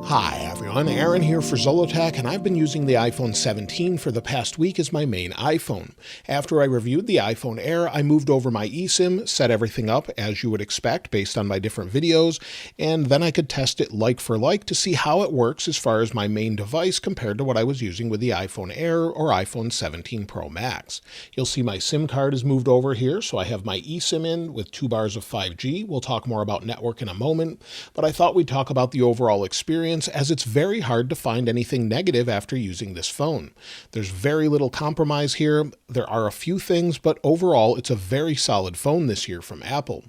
Hi everyone, Aaron here for Zollotech, and I've been using the iPhone 17 for the past week as my main iPhone. After I reviewed the iPhone Air, I moved over my eSIM, set everything up as you would expect based on my different videos, and then I could test it like for like to see how it works as far as my main device compared to what I was using with the iPhone Air or iPhone 17 Pro Max. You'll see my SIM card is moved over here, so I have my eSIM in with 2 bars of 5G. We'll talk more about network in a moment, but I thought we'd talk about the overall experience, as it's very hard to find anything negative after using this phone. There's very little compromise here. There are a few things, but overall it's a very solid phone this year from Apple.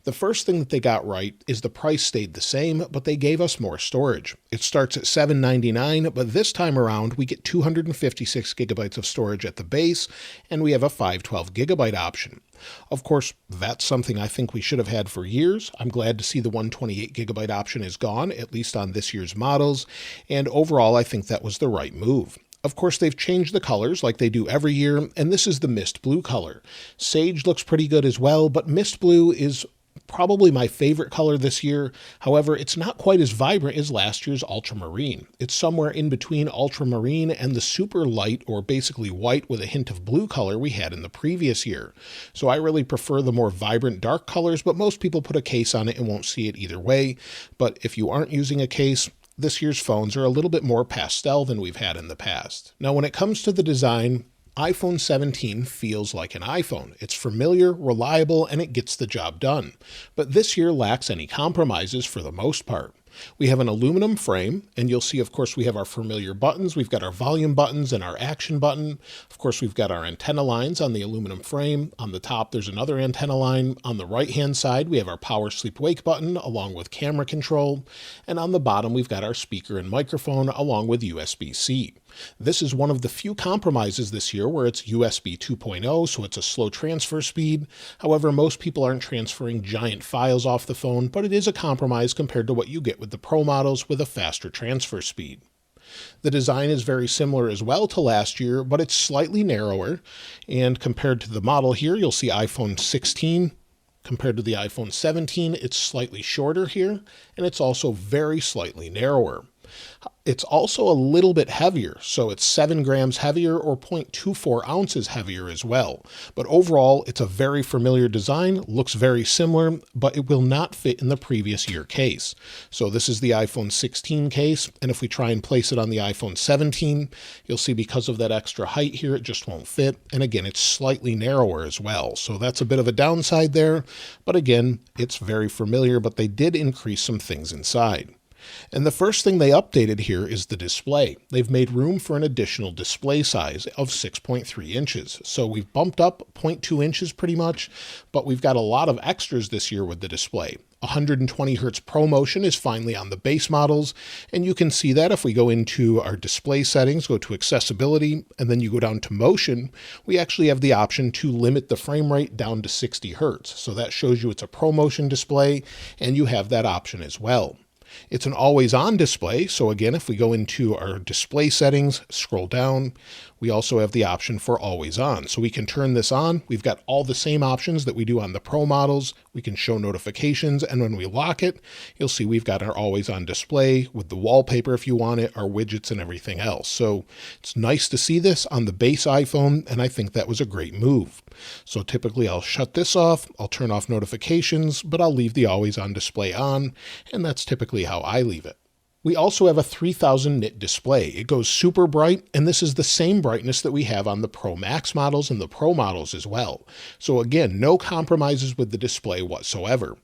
The first thing that they got right is the price stayed the same, but they gave us more storage. It starts at $799, but this time around we get 256 gigabytes of storage at the base, and we have a 512 gigabyte option. Of course, that's something I think we should have had for years. I'm glad to see the 128 gigabyte option is gone, at least on this year's models, and overall I think that was the right move. Of course, they've changed the colors like they do every year, and this is the mist blue color. Sage looks pretty good as well, but mist blue is probably my favorite color this year. However, it's not quite as vibrant as last year's ultramarine. It's somewhere in between ultramarine and the super light, or basically white with a hint of blue color we had in the previous year. So I really prefer the more vibrant dark colors, but most people put a case on it and won't see it either way. But if you aren't using a case, this year's phones are a little bit more pastel than we've had in the past. Now, when it comes to the design, iPhone 17 feels like an iPhone. It's familiar, reliable, and it gets the job done. But this year lacks any compromises for the most part. We have an aluminum frame, and you'll see, of course, we have our familiar buttons. We've got our volume buttons and our action button. Of course, we've got our antenna lines on the aluminum frame. On the top, there's another antenna line. On the right-hand side, we have our power sleep wake button along with camera control. And on the bottom, we've got our speaker and microphone along with USB-C. This is one of the few compromises this year where it's USB 2.0, so it's a slow transfer speed. However, most people aren't transferring giant files off the phone, but it is a compromise compared to what you get with the Pro models with a faster transfer speed. The design is very similar as well to last year, but it's slightly narrower. And compared to the model here, you'll see iPhone 16. Compared to the iPhone 17, it's slightly shorter here, and it's also very slightly narrower. It's also a little bit heavier, so it's 7 grams heavier or 0.24 ounces heavier as well. But overall, it's a very familiar design, looks very similar, but it will not fit in the previous year case. So this is the iPhone 16 case, and if we try and place it on the iPhone 17, you'll see because of that extra height here, it just won't fit. And again, it's slightly narrower as well. So that's a bit of a downside there, but again, it's very familiar, but they did increase some things inside. And the first thing they updated here is the display. They've made room for an additional display size of 6.3 inches. So we've bumped up 0.2 inches pretty much, but we've got a lot of extras this year with the display. 120 Hertz ProMotion is finally on the base models, and you can see that if we go into our display settings, go to accessibility, and then you go down to motion, we actually have the option to limit the frame rate down to 60 Hertz. So that shows you it's a ProMotion display, and you have that option as well. It's an always-on display, so again, if we go into our display settings, scroll down, we also have the option for always on. So we can turn this on. We've got all the same options that we do on the Pro models. We can show notifications, and when we lock it, you'll see we've got our always on display with the wallpaper if you want it, our widgets and everything else. So it's nice to see this on the base iPhone, and I think that was a great move. So typically I'll shut this off, I'll turn off notifications, but I'll leave the always on display on, and that's typically how I leave it. We also have a 3000 nit display. It goes super bright, and this is the same brightness that we have on the Pro Max models and the Pro models as well. So again, no compromises with the display whatsoever.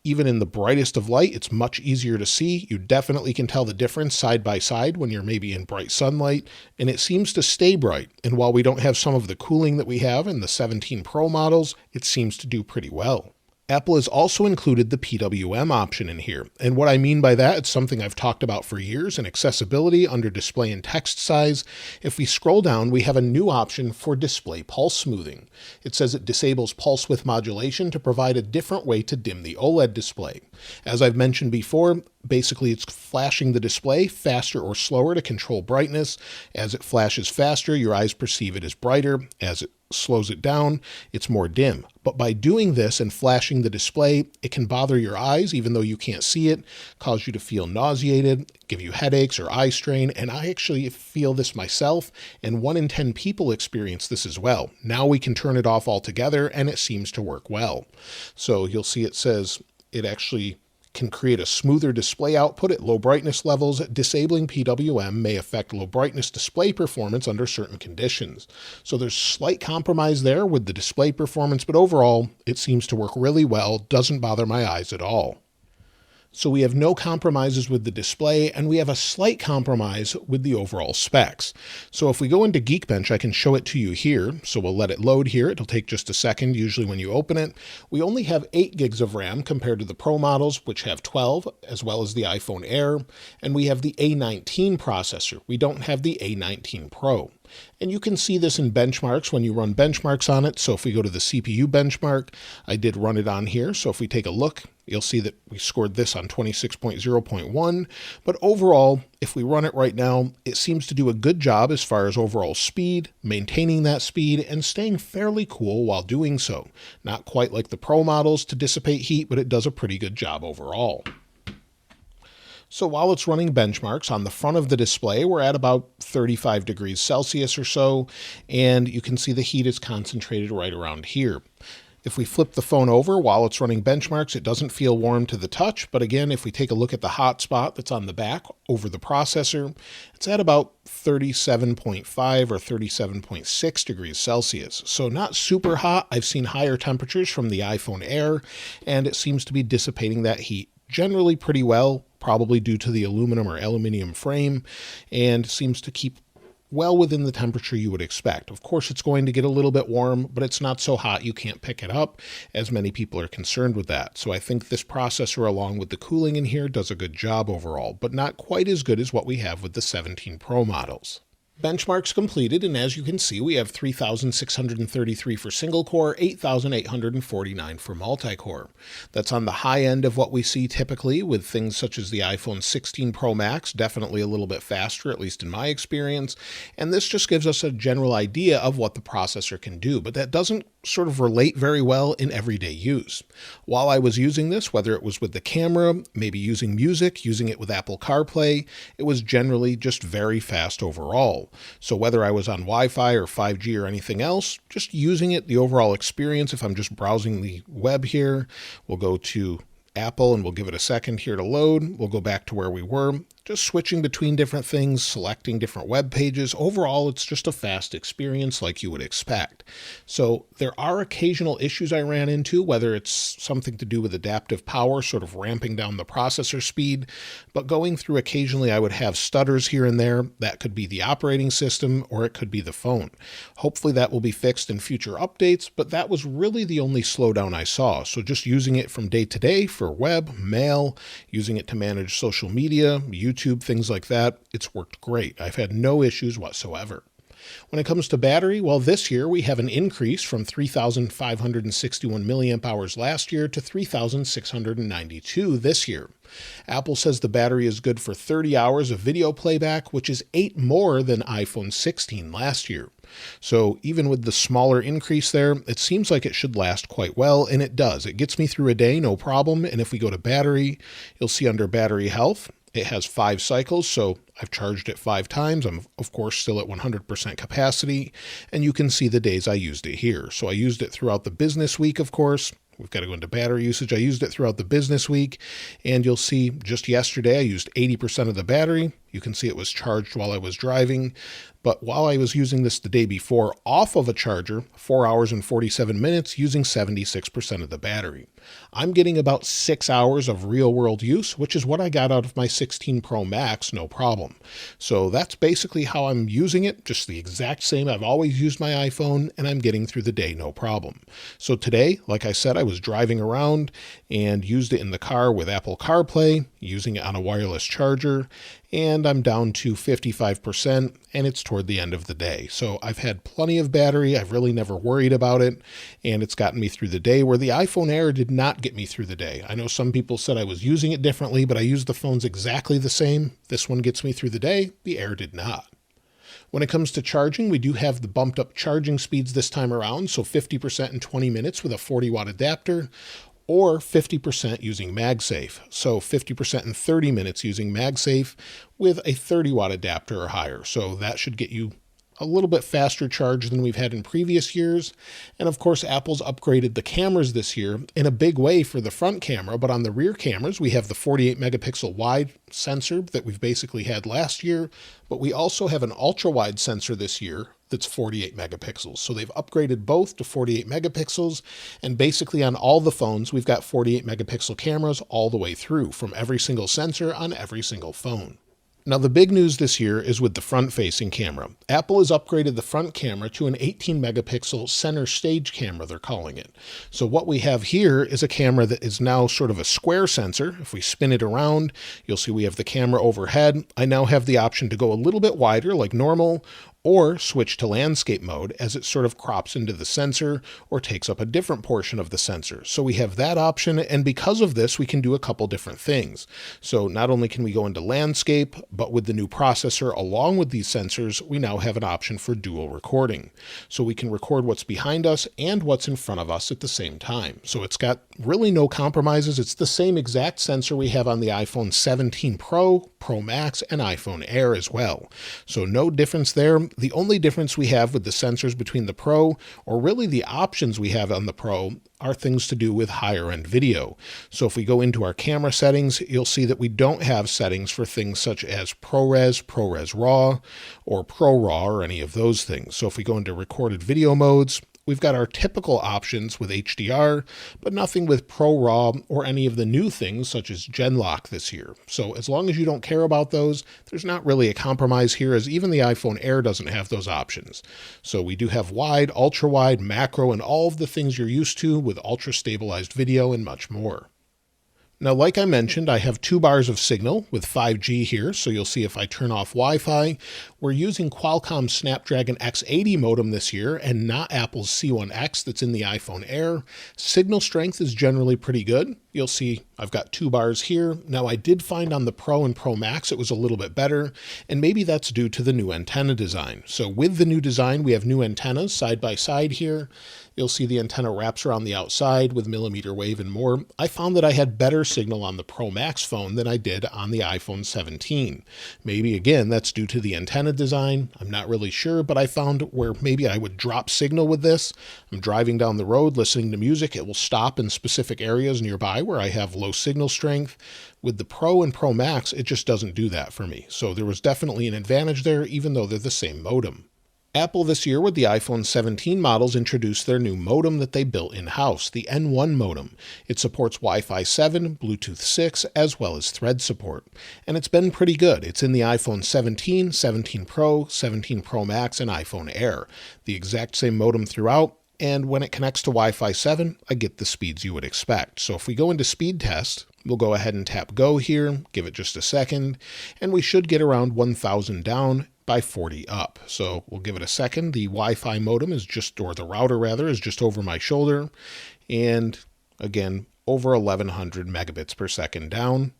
Even in the brightest of light, it's much easier to see. You definitely can tell the difference side by side when you're maybe in bright sunlight, and it seems to stay bright. And while we don't have some of the cooling that we have in the 17 Pro models, it seems to do pretty well. Apple has also included the PWM option in here, and what I mean by that, it's something I've talked about for years in accessibility under display and text size. If we scroll down, we have a new option for display pulse smoothing. It says it disables pulse width modulation to provide a different way to dim the OLED display. As I've mentioned before, Basically, it's flashing the display faster or slower to control brightness. As it flashes faster, your eyes perceive it as brighter. As it slows it down, it's more dim. But by doing this and flashing the display, it can bother your eyes even though you can't see it, cause you to feel nauseated, give you headaches or eye strain, and I actually feel this myself, and 1 in 10 people experience this as well. Now we can turn it off altogether, and it seems to work well. So you'll see it says it actually can create a smoother display output at low brightness levels. Disabling PWM may affect low brightness display performance under certain conditions. So there's slight compromise there with the display performance, but overall it seems to work really well, doesn't bother my eyes at all. So we have no compromises with the display, and we have a slight compromise with the overall specs. So if we go into Geekbench, I can show it to you here. So we'll let it load here. It'll take just a second, usually when you open it. We only have 8 gigs of RAM compared to the Pro models, which have 12, as well as the iPhone Air. And we have the A19 processor. We don't have the A19 Pro. And you can see this in benchmarks when you run benchmarks on it. So if we go to the CPU benchmark, I did run it on here. So if we take a look, you'll see that we scored this on 26.0.1. But overall, if we run it right now, it seems to do a good job as far as overall speed, maintaining that speed, and staying fairly cool while doing so. Not quite like the Pro models to dissipate heat, but it does a pretty good job overall. So while it's running benchmarks, on the front of the display, we're at about 35 degrees Celsius or so, and you can see the heat is concentrated right around here. If we flip the phone over while it's running benchmarks, it doesn't feel warm to the touch, but again, if we take a look at the hot spot that's on the back over the processor, it's at about 37.5 or 37.6 degrees Celsius. So not super hot. I've seen higher temperatures from the iPhone Air, and it seems to be dissipating that heat generally pretty well, probably due to the aluminum or aluminium frame, and seems to keep well within the temperature you would expect. Of course, it's going to get a little bit warm, but it's not so hot you can't pick it up, as many people are concerned with that. So I think this processor, along with the cooling in here, does a good job overall, but not quite as good as what we have with the 17 Pro models. Benchmarks completed, and as you can see, we have 3,633 for single core, 8,849 for multi-core. That's on the high end of what we see typically with things such as the iPhone 16 Pro Max, definitely a little bit faster, at least in my experience. And this just gives us a general idea of what the processor can do, but that doesn't sort of relate very well in everyday use. While I was using this, whether it was with the camera, maybe using music, using it with Apple CarPlay, it was generally just very fast overall. So whether I was on Wi-Fi or 5G or anything else, just using it, the overall experience, if I'm just browsing the web here, we'll go to Apple and we'll give it a second here to load. We'll go back to where we were. Just switching between different things, selecting different web pages. Overall, it's just a fast experience like you would expect. So there are occasional issues I ran into, whether it's something to do with adaptive power, sort of ramping down the processor speed, but going through occasionally I would have stutters here and there. That could be the operating system or it could be the phone. Hopefully that will be fixed in future updates, but that was really the only slowdown I saw. So just using it from day to day for web, mail, using it to manage social media, YouTube, things like that, it's worked great. I've had no issues whatsoever. When it comes to battery, well, this year we have an increase from 3,561 milliamp hours last year to 3,692 this year. Apple says the battery is good for 30 hours of video playback, which is 8 more than iPhone 16 last year. So even with the smaller increase there, it seems like it should last quite well, and it does. It gets me through a day, no problem. And if we go to battery, you'll see under battery health, it has 5 cycles, so I've charged it 5 times. I'm, of course, still at 100% capacity, and you can see the days I used it here. So I used it throughout the business week, of course. We've got to go into battery usage. I used it throughout the business week, and you'll see just yesterday I used 80% of the battery. You can see it was charged while I was driving, but while I was using this the day before off of a charger, 4 hours and 47 minutes, using 76% of the battery. I'm getting about 6 hours of real-world use, which is what I got out of my 16 Pro Max, no problem. So that's basically how I'm using it, just the exact same I've always used my iPhone, and I'm getting through the day, no problem. So today, like I said, I was driving around and used it in the car with Apple CarPlay, using it on a wireless charger, and I'm down to 55%, and it's toward the end of the day. So I've had plenty of battery. I've really never worried about it, and it's gotten me through the day, where the iPhone Air did not get me through the day. I know some people said I was using it differently, but I used the phones exactly the same. This one gets me through the day. The Air did not. When it comes to charging, we do have the bumped up charging speeds this time around, so 50% in 20 minutes with a 40-watt adapter, or 50% using MagSafe. So 50% in 30 minutes using MagSafe with a 30-watt adapter or higher. So that should get you a little bit faster charge than we've had in previous years. And of course, Apple's upgraded the cameras this year in a big way for the front camera, but on the rear cameras, we have the 48 megapixel wide sensor that we've basically had last year, but we also have an ultra wide sensor this year that's 48 megapixels. So they've upgraded both to 48 megapixels, and basically on all the phones, we've got 48 megapixel cameras all the way through from every single sensor on every single phone. Now, the big news this year is with the front-facing camera. Apple has upgraded the front camera to an 18 megapixel center stage camera, they're calling it. So what we have here is a camera that is now sort of a square sensor. If we spin it around, you'll see we have the camera overhead. I now have the option to go a little bit wider like normal, or switch to landscape mode as it sort of crops into the sensor or takes up a different portion of the sensor. So we have that option, and because of this, we can do a couple different things. So not only can we go into landscape, but with the new processor along with these sensors, we now have an option for dual recording. So we can record what's behind us and what's in front of us at the same time. So it's got really no compromises. It's the same exact sensor we have on the iPhone 17 Pro, Pro Max, and iPhone Air as well. So no difference there. The only difference we have with the sensors between the Pro, or really the options we have on the Pro, are things to do with higher end video. So if we go into our camera settings, you'll see that we don't have settings for things such as ProRes, ProRes RAW, or ProRAW, or any of those things. So if we go into recorded video modes, we've got our typical options with HDR, but nothing with ProRAW or any of the new things such as Genlock this year. So as long as you don't care about those, there's not really a compromise here, as even the iPhone Air doesn't have those options. So we do have wide, ultra wide, macro, and all of the things you're used to with ultra stabilized video and much more. Now, like I mentioned, I have 2 bars of signal with 5G here, so you'll see if I turn off Wi-Fi, we're using Qualcomm's Snapdragon X80 modem this year and not Apple's C1X that's in the iPhone Air. Signal strength is generally pretty good. You'll see I've got 2 bars here. Now, I did find on the Pro and Pro Max it was a little bit better, and maybe that's due to the new antenna design. So with the new design, we have new antennas side by side here. You'll see the antenna wraps around the outside with millimeter wave and more. I found that I had better signal on the Pro Max phone than I did on the iPhone 17. Maybe, again, that's due to the antenna design. I'm not really sure, but I found where maybe I would drop signal with this. I'm driving down the road listening to music. It will stop in specific areas nearby where I have low signal strength. With the Pro and Pro Max, it just doesn't do that for me. So there was definitely an advantage there, even though they're the same modem. Apple this year with the iPhone 17 models introduced their new modem that they built in-house, the N1 modem. It supports Wi-Fi 7, Bluetooth 6, as well as Thread support. And it's been pretty good. It's in the iPhone 17, 17 Pro, 17 Pro Max, and iPhone Air. The exact same modem throughout. And when it connects to Wi-Fi 7, I get the speeds you would expect. So if we go into speed test, we'll go ahead and tap go here, give it just a second, and we should get around 1,000 down by 40 up. So we'll give it a second. The Wi-Fi modem is just, or the router rather, is just over my shoulder. And again, over 1100 megabits per second down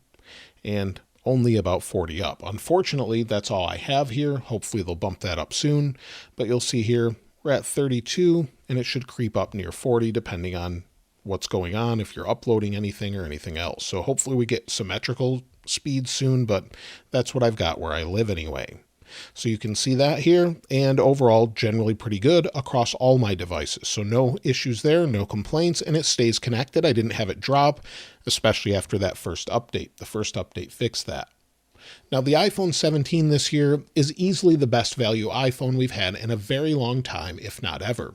and only about 40 up. Unfortunately, that's all I have here. Hopefully they'll bump that up soon, but you'll see here we're at 32 and it should creep up near 40 depending on what's going on, if you're uploading anything or anything else. So hopefully we get symmetrical speeds soon, but that's what I've got where I live anyway. So you can see that here, and overall generally pretty good across all my devices. So no issues there, no complaints, and it stays connected. I didn't have it drop, especially after that first update. The first update fixed that. Now, the iPhone 17 this year is easily the best value iPhone we've had in a very long time, if not ever.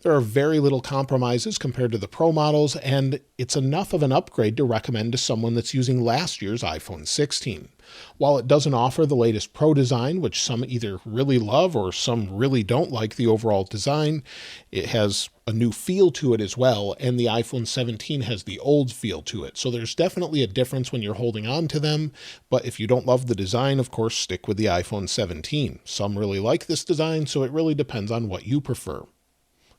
There are very little compromises compared to the Pro models, and it's enough of an upgrade to recommend to someone that's using last year's iPhone 16. While it doesn't offer the latest Pro design, which some either really love or some really don't like the overall design, it has a new feel to it as well, and the iPhone 17 has the old feel to it. So there's definitely a difference when you're holding on to them, but if you don't love the design, of course, stick with the iPhone 17. Some really like this design, so it really depends on what you prefer.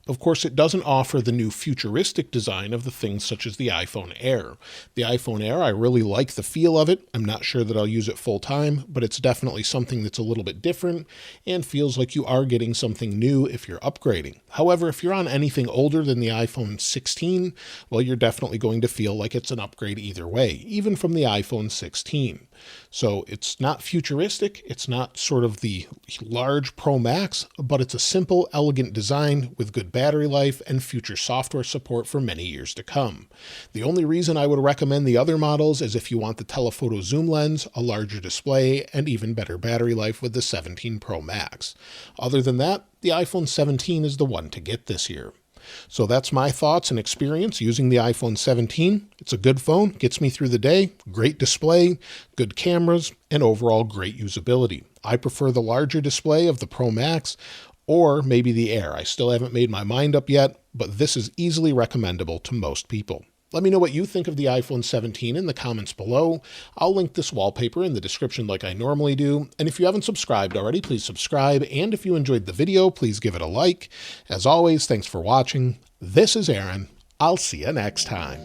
Of course, it doesn't offer the new futuristic design of the things such as the iPhone Air. The iPhone Air, I really like the feel of it. I'm not sure that I'll use it full time, but it's definitely something that's a little bit different and feels like you are getting something new if you're upgrading. However, if you're on anything older than the iPhone 16, well, you're definitely going to feel like it's an upgrade either way, even from the iPhone 16. So it's not futuristic, it's not sort of the large Pro Max, but it's a simple, elegant design with good battery life and future software support for many years to come. The only reason I would recommend the other models is if you want the telephoto zoom lens, a larger display, and even better battery life with the 17 Pro Max. Other than that, the iPhone 17 is the one to get this year. So that's my thoughts and experience using the iPhone 17. It's a good phone, gets me through the day, great display, good cameras, and overall great usability. I prefer the larger display of the Pro Max or maybe the Air. I still haven't made my mind up yet, but this is easily recommendable to most people. Let me know what you think of the iPhone 17 in the comments below. I'll link this wallpaper in the description like I normally do. And if you haven't subscribed already, please subscribe. And if you enjoyed the video, please give it a like. As always, thanks for watching. This is Aaron. I'll see you next time.